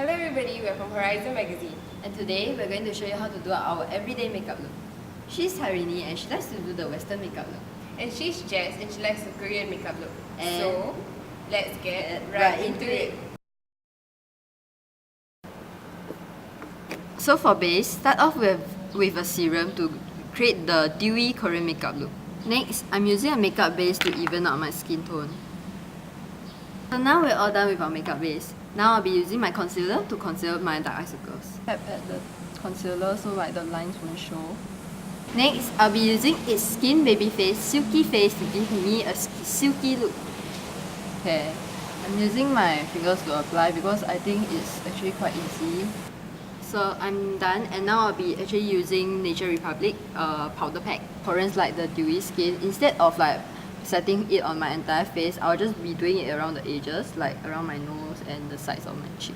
Hello everybody, we're from Horizon Magazine. And today we're going to show you how to do our everyday makeup look. She's Harinee and she likes to do the Western makeup look. And she's Jess and she likes the Korean makeup look. And so, let's get right into it. So for base, start off with a serum to create the dewy Korean makeup look. Next, I'm using a makeup base to even out my skin tone. So now we're all done with our makeup base. Now I'll be using my concealer to conceal my dark eye circles. Tap at the concealer so like the lines won't show. Next, I'll be using It's Skin Babyface Silky Face to give me a silky look. Okay, I'm using my fingers to apply because I think it's actually quite easy. So I'm done, and now I'll be actually using Nature Republic powder pack. Koreans like the dewy skin. Instead of like setting it on my entire face, I'll just be doing it around the edges, like around my nose and the sides of my cheek.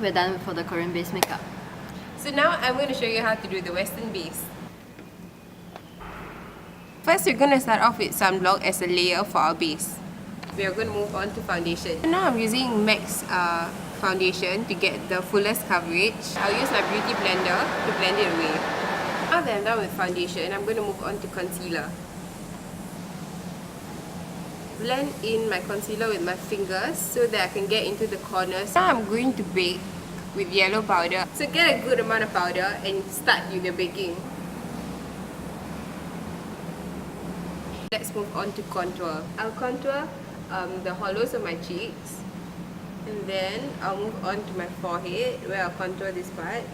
We're done for the Korean base makeup. So now I'm going to show you how to do the Western base. First, we're going to start off with sunblock as a layer for our base. We are going to move on to foundation. So now I'm using MAC's foundation to get the fullest coverage. I'll use my beauty blender to blend it away. Now that I'm done with foundation, I'm going to move on to concealer. Blend in my concealer with my fingers so that I can get into the corners. Now I'm going to bake with yellow powder. So get a good amount of powder and start with the baking. Let's move on to contour. I'll contour the hollows of my cheeks, and then I'll move on to my forehead where I'll contour this part.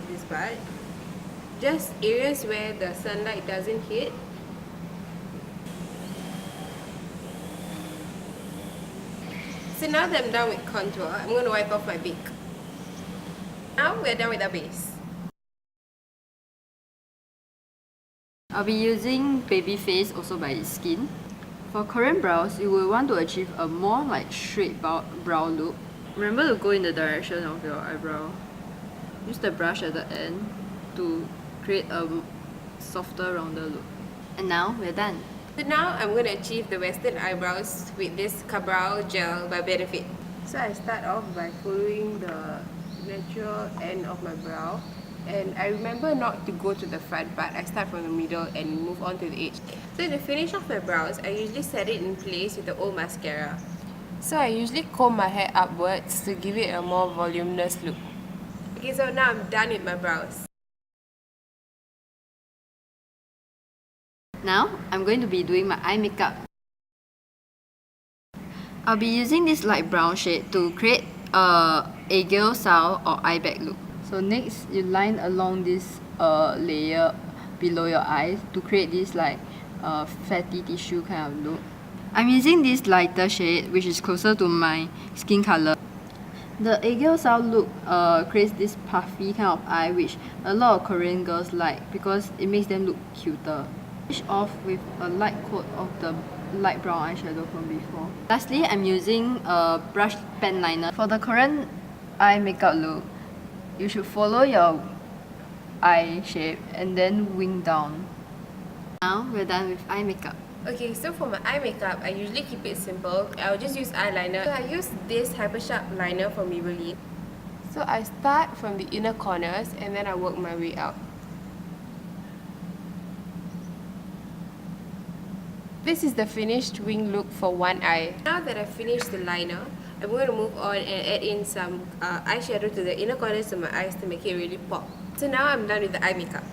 Just areas where the sunlight doesn't hit. So now that I'm done with contour, I'm going to wipe off my beak. Now we're done with our base. I'll be using Babyface, also by It's Skin. For Korean brows, you will want to achieve a more like straight brow look. Remember to go in the direction of your eyebrow. Use the brush at the end to create a softer, rounder look. And now we're done. So now I'm going to achieve the Western eyebrows with this Brow Gel by Benefit. So I start off by following the natural end of my brow. And I remember not to go to the front part. I start from the middle and move on to the edge. So to finish off my brows, I usually set it in place with the old mascara. So I usually comb my hair upwards to give it a more voluminous look. Okay, so now I'm done with my brows. Now, I'm going to be doing my eye makeup. I'll be using this light brown shade to create a eagle style or eye bag look. So next, you line along this layer below your eyes to create this like fatty tissue kind of look. I'm using this lighter shade which is closer to my skin color. The eagle style look creates this puffy kind of eye which a lot of Korean girls like because it makes them look cuter. Finish off with a light coat of the light brown eyeshadow from before. Lastly, I'm using a brush pen liner. For the Korean eye makeup look, you should follow your eye shape and then wing down. Now we're done with eye makeup. Okay, so for my eye makeup, I usually keep it simple. I'll just use eyeliner. So I use this Hyper Sharp liner from Maybelline. So I start from the inner corners and then I work my way out. This is the finished wing look for one eye. Now that I've finished the liner, I'm going to move on and add in some eyeshadow to the inner corners of my eyes to make it really pop. So now I'm done with the eye makeup.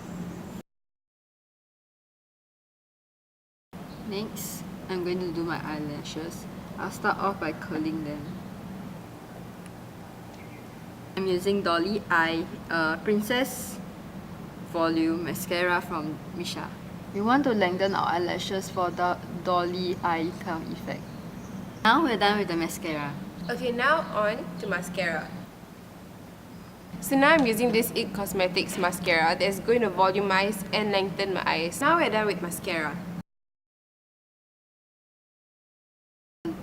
Next, I'm going to do my eyelashes. I'll start off by curling them. I'm using Dolly Eye Princess Volume Mascara from Misha. We want to lengthen our eyelashes for the Dolly Eye kind of effect. Now we're done with the mascara. Okay, now on to mascara. So now I'm using this IT Cosmetics mascara that's going to volumize and lengthen my eyes. Now we're done with mascara.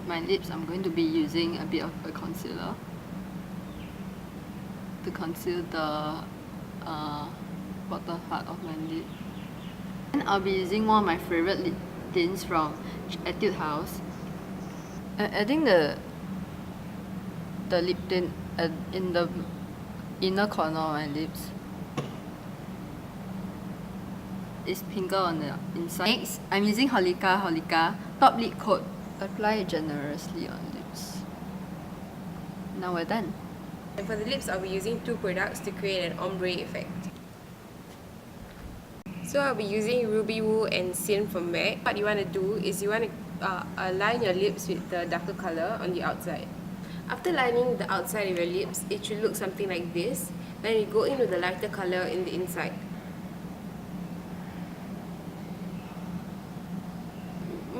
My lips, I'm going to be using a bit of a concealer to conceal the bottom part of my lip. And I'll be using one of my favorite lip tints from Etude House. I'm adding the lip tint in the inner corner of my lips. It's pinker on the inside. Next, I'm using Holika Top Lip Coat. Apply it generously on lips. Now we're done. And for the lips, I'll be using two products to create an ombre effect. So I'll be using Ruby Woo and Sin from MAC. What you want to do is you want to align your lips with the darker color on the outside. After lining the outside of your lips, it should look something like this. Then you go in with the lighter color in the inside.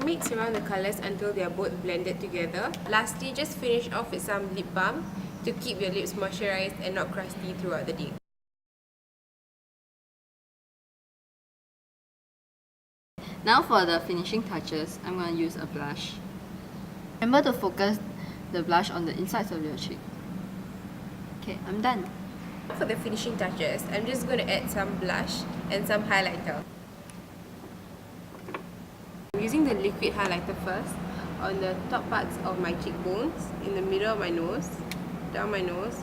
Mix around the colors until they are both blended together. Lastly, just finish off with some lip balm to keep your lips moisturized and not crusty throughout the day. Now for the finishing touches, I'm going to use a blush. Remember to focus the blush on the insides of your cheek. Okay, I'm done. For the finishing touches, I'm just going to add some blush and some highlighter. I'm using the liquid highlighter first on the top parts of my cheekbones, in the middle of my nose, down my nose,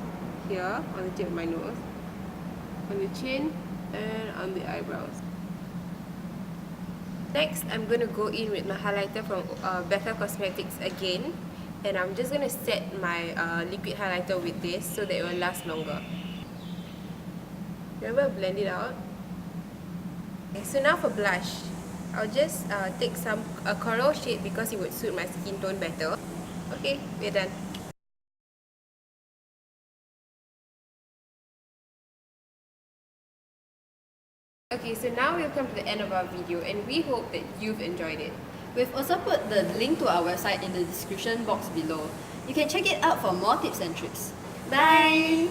here on the tip of my nose, on the chin, and on the eyebrows. Next, I'm going to go in with my highlighter from Becca Cosmetics again, and I'm just going to set my liquid highlighter with this so that it will last longer. Remember, blend it out. Okay, so now for blush, I'll just take a coral shade because it would suit my skin tone better. Okay, we're done. Okay, so now we've come to the end of our video and we hope that you've enjoyed it. We've also put the link to our website in the description box below. You can check it out for more tips and tricks. Bye!